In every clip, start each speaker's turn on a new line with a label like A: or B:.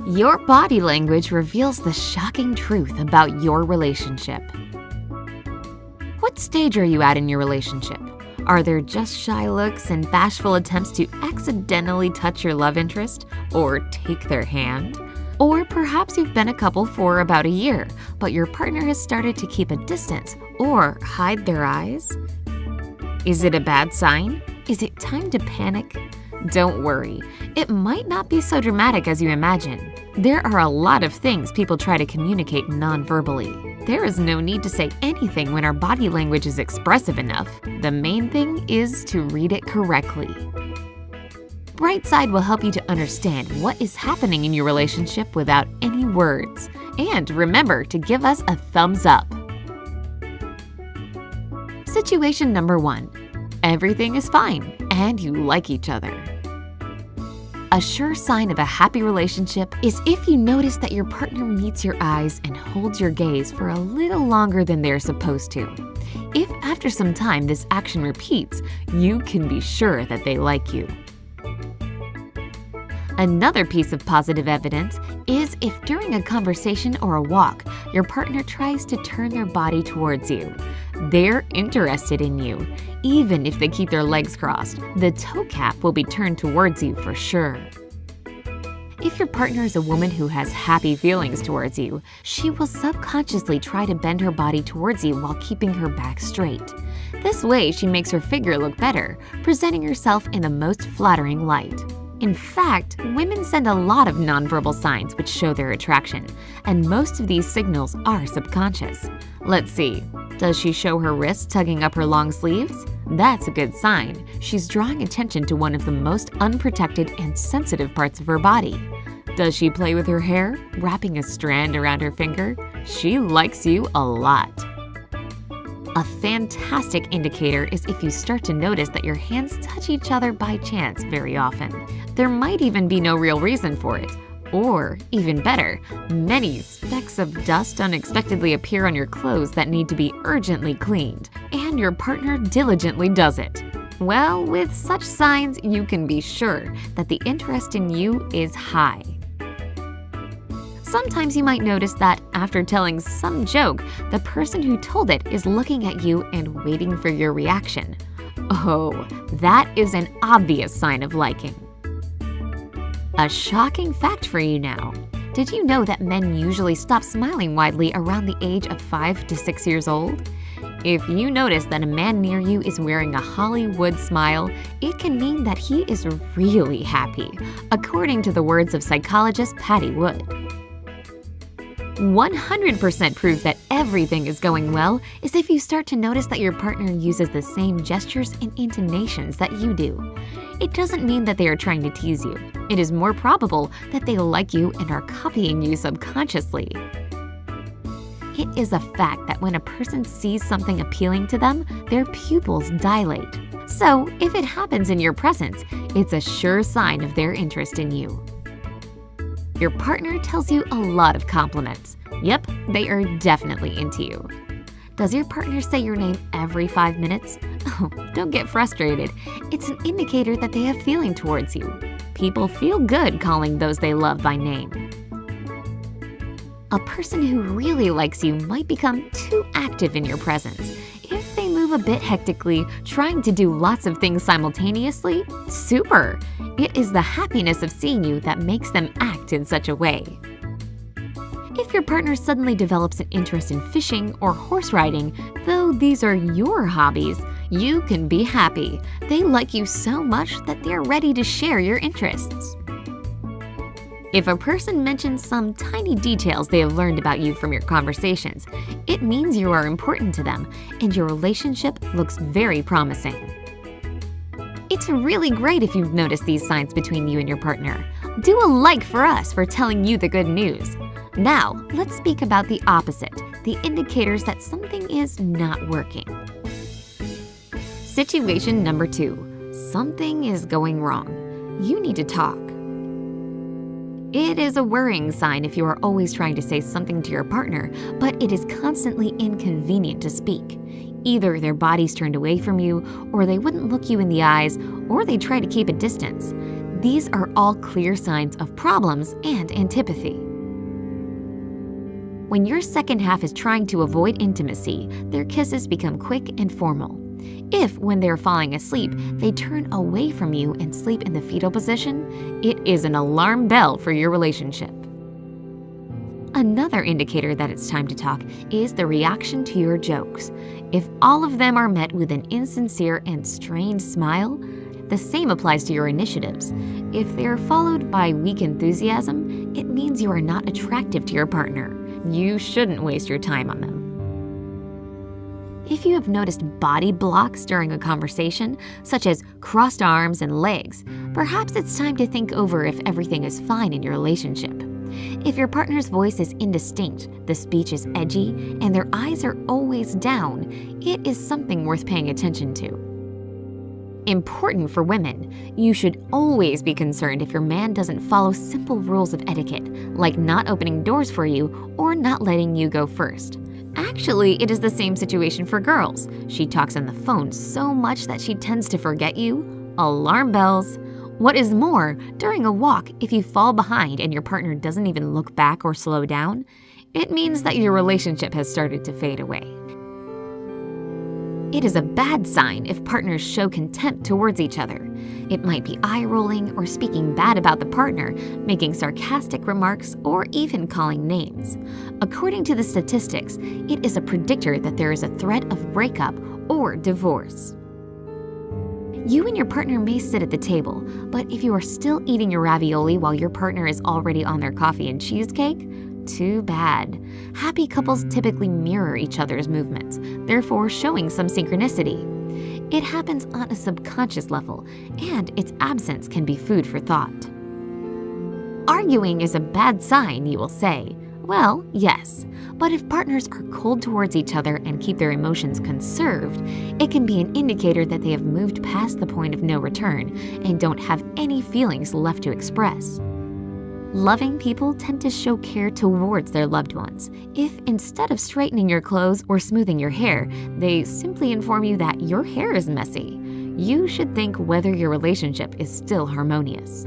A: Your body language reveals the shocking truth about your relationship. What stage are you at in your relationship? Are there just shy looks and bashful attempts to accidentally touch your love interest or take their hand? Or perhaps you've been a couple for about a year, but your partner has started to keep a distance or hide their eyes? Is it a bad sign? Is it time to panic? Don't worry, it might not be so dramatic as you imagine. There are a lot of things people try to communicate non-verbally. There is no need to say anything when our body language is expressive enough. The main thing is to read it correctly. Brightside will help you to understand what is happening in your relationship without any words. And remember to give us a thumbs up. Situation number 1. Everything is fine and you like each other. A sure sign of a happy relationship is if you notice that your partner meets your eyes and holds your gaze for a little longer than they're supposed to. If after some time this action repeats, you can be sure that they like you. Another piece of positive evidence is if during a conversation or a walk, your partner tries to turn their body towards you. They're interested in you. Even if they keep their legs crossed, the toe cap will be turned towards you for sure. If your partner is a woman who has happy feelings towards you, she will subconsciously try to bend her body towards you while keeping her back straight. This way, she makes her figure look better, presenting herself in the most flattering light. In fact, women send a lot of nonverbal signs which show their attraction, and most of these signals are subconscious. Let's see. Does she show her wrists tugging up her long sleeves? That's a good sign. She's drawing attention to one of the most unprotected and sensitive parts of her body. Does she play with her hair, wrapping a strand around her finger? She likes you a lot. A fantastic indicator is if you start to notice that your hands touch each other by chance very often. There might even be no real reason for it. Or, even better, many specks of dust unexpectedly appear on your clothes that need to be urgently cleaned, and your partner diligently does it. Well, with such signs, you can be sure that the interest in you is high. Sometimes you might notice that after telling some joke, the person who told it is looking at you and waiting for your reaction. Oh, that is an obvious sign of liking. A shocking fact for you now. Did you know that men usually stop smiling widely around the age of 5 to 6 years old? If you notice that a man near you is wearing a Hollywood smile, it can mean that he is really happy, according to the words of psychologist Patty Wood. 100% proof that everything is going well is if you start to notice that your partner uses the same gestures and intonations that you do. It doesn't mean that they are trying to tease you. It is more probable that they like you and are copying you subconsciously. It is a fact that when a person sees something appealing to them, their pupils dilate. So, if it happens in your presence, it's a sure sign of their interest in you. Your partner tells you a lot of compliments. Yep, they are definitely into you. Does your partner say your name every 5 minutes? Oh, don't get frustrated. It's an indicator that they have feeling towards you. People feel good calling those they love by name. A person who really likes you might become too active in your presence. If they move a bit hectically, trying to do lots of things simultaneously, super! It is the happiness of seeing you that makes them act in such a way. If your partner suddenly develops an interest in fishing or horse riding, though these are your hobbies, you can be happy. They like you so much that they're ready to share your interests. If a person mentions some tiny details they have learned about you from your conversations, it means you are important to them and your relationship looks very promising. It's really great if you've noticed these signs between you and your partner. Do a like for us for telling you the good news. Now, let's speak about the opposite, the indicators that something is not working. Situation number 2. Something is going wrong. You need to talk. It is a worrying sign if you are always trying to say something to your partner, but it is constantly inconvenient to speak. Either their bodies turned away from you, or they wouldn't look you in the eyes, or they try to keep a distance. These are all clear signs of problems and antipathy. When your second half is trying to avoid intimacy, their kisses become quick and formal. If, when they're falling asleep, they turn away from you and sleep in the fetal position, it is an alarm bell for your relationship. Another indicator that it's time to talk is the reaction to your jokes. If all of them are met with an insincere and strained smile, the same applies to your initiatives. If they are followed by weak enthusiasm, it means you are not attractive to your partner. You shouldn't waste your time on them. If you have noticed body blocks during a conversation, such as crossed arms and legs, perhaps it's time to think over if everything is fine in your relationship. If your partner's voice is indistinct, the speech is edgy, and their eyes are always down, it is something worth paying attention to. Important for women, you should always be concerned if your man doesn't follow simple rules of etiquette, like not opening doors for you or not letting you go first. Actually, it is the same situation for girls. She talks on the phone so much that she tends to forget you. Alarm bells. What is more, during a walk, if you fall behind and your partner doesn't even look back or slow down, it means that your relationship has started to fade away. It is a bad sign if partners show contempt towards each other. It might be eye-rolling or speaking bad about the partner, making sarcastic remarks, or even calling names. According to the statistics, it is a predictor that there is a threat of breakup or divorce. You and your partner may sit at the table, but if you are still eating your ravioli while your partner is already on their coffee and cheesecake, too bad. Happy couples typically mirror each other's movements, therefore showing some synchronicity. It happens on a subconscious level, and its absence can be food for thought. Arguing is a bad sign, you will say. Well, yes, but if partners are cold towards each other and keep their emotions conserved, it can be an indicator that they have moved past the point of no return and don't have any feelings left to express. Loving people tend to show care towards their loved ones. If instead of straightening your clothes or smoothing your hair, they simply inform you that your hair is messy, you should think whether your relationship is still harmonious.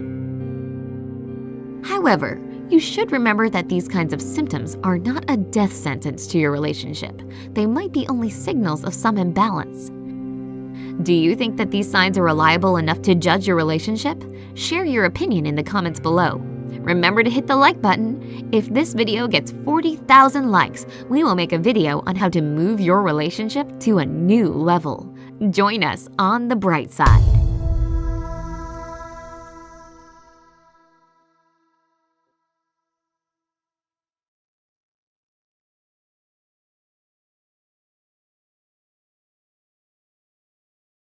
A: However, you should remember that these kinds of symptoms are not a death sentence to your relationship. They might be only signals of some imbalance. Do you think that these signs are reliable enough to judge your relationship? Share your opinion in the comments below. Remember to hit the like button. If this video gets 40,000 likes, we will make a video on how to move your relationship to a new level. Join us on the bright side.